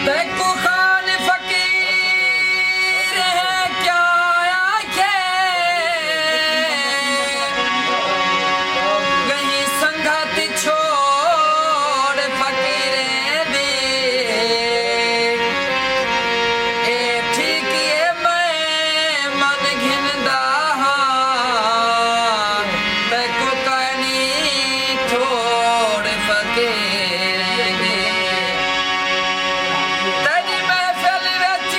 तैको खान फकीर है क्या आखे कहीं संगत छोड़ फकीरे दे ए ठीक है मैं मन घिनदा हाँ तैको कहनी छोड़ फकीरे दे तेरी महफिल विच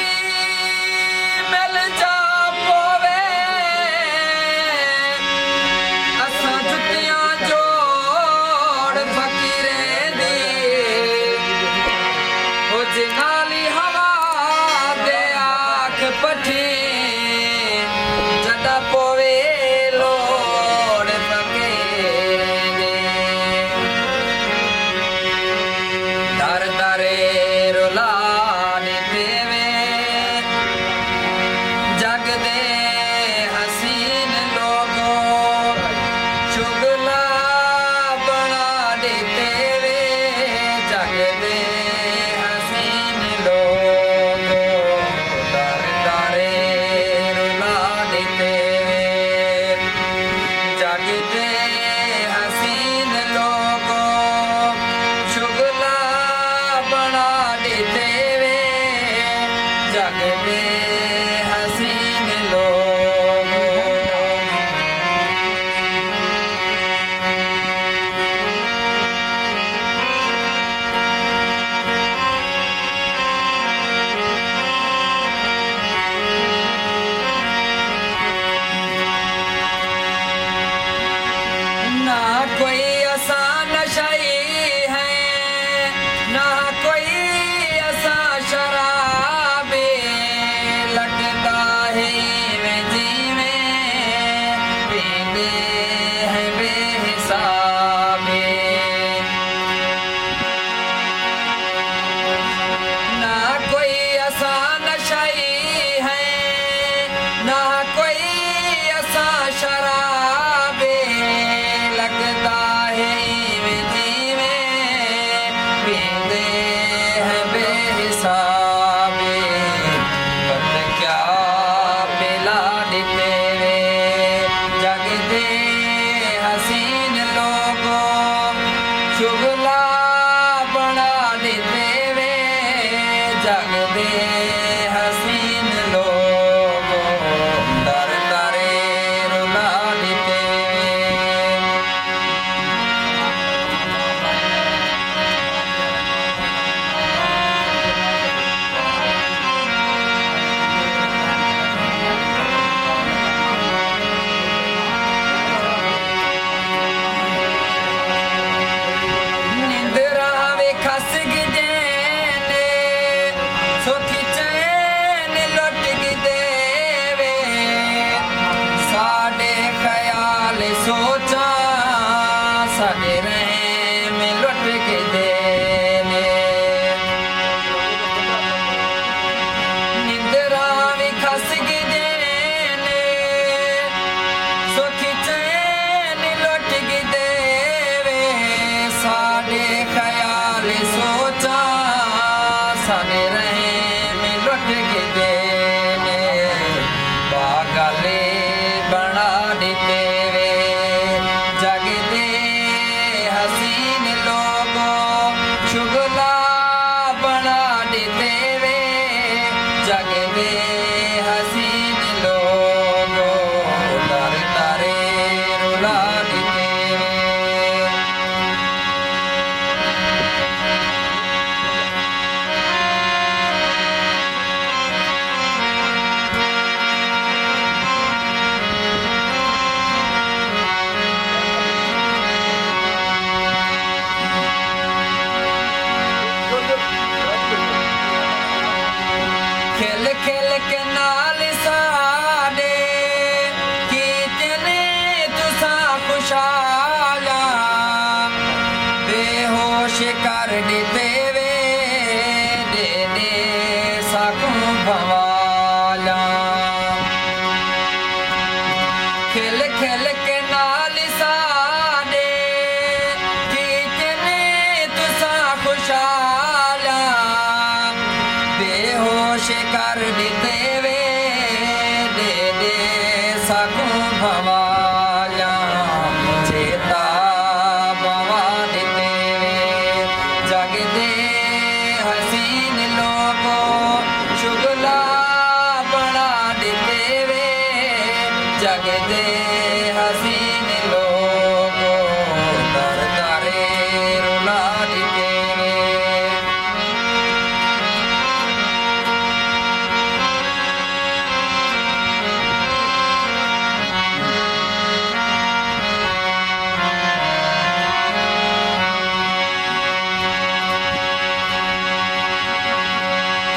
मिल जा पोवे असां जुत्तियां जोड़ फकीरे दी ओ जिनाली हवा दे आख पठी जदा पोवे लोड़ फकीरे दी दर दरे रुलानी देवे जग दे हसीन लोगों चुगला बना देते वे जग दे हसीन लोगों दर दरे रुला देते वे जग दे हसीन लोगों चुगला बना देते वे जग दे हसीन लोगों ना कोई आसान नशाई है ना कोई ऐसा शराबे लगता है वे जीवे पीते हैं बेहिसाबे ना कोई ऐसा नशाई है ना कोई ऐसा शराबे लगता है वे जीवे पीते हैं बेहिसाबे पत क्या पिला देते वे जग दे हसीन लोगों चुगला बना देते वे जग दे हसीन लोगों दर दरे रुला देते वे निंदरा वे खस गए ने सुखी चैन लुट गए वे साडे ख्याल सोचा साडे रहम लुट गए ने निंदरा वे खस गए ने सुखी चैन लुट गए वे साडे ख्याल सोचा साडे रहम लुट गए ने पागले बना देते वे जग दे हसीन लोगों चुगला बना देते वे जग दे हसीन लोगों दर दरे रुला देते वे खेल खेल के खुश कर दिते वे दे दे सकूं भवाया चेता बवा दिते वे जग दे हसीन लोगों शुगला बना दिते वे जग दे हसीन लोगों दर दरे रुला दिते वे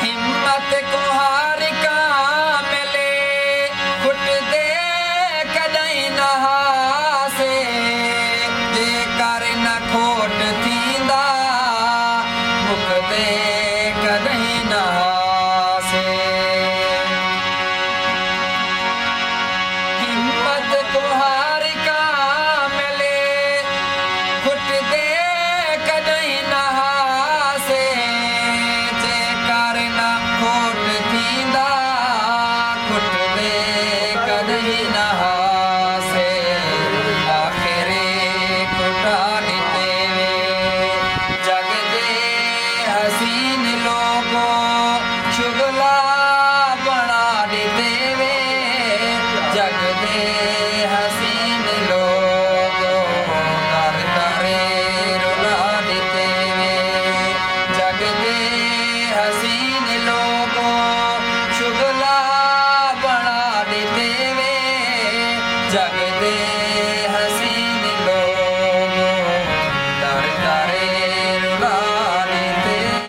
हिम्मत को हार का मिले घुट दे कदई नहासे जे कर न खोट थींदा मुख दे कदई नहासे हिम्मत को हार का मिले घुट दे कदई नहासे जे कर न खोट थींदा घुट दे कदई नहासे आखिरे खुटा दिते वे जग दे हसीन लोगों शुगला बना दिते वे जग दे हसीन लोगों दर दरे रुला दिते वे जग दे हसीन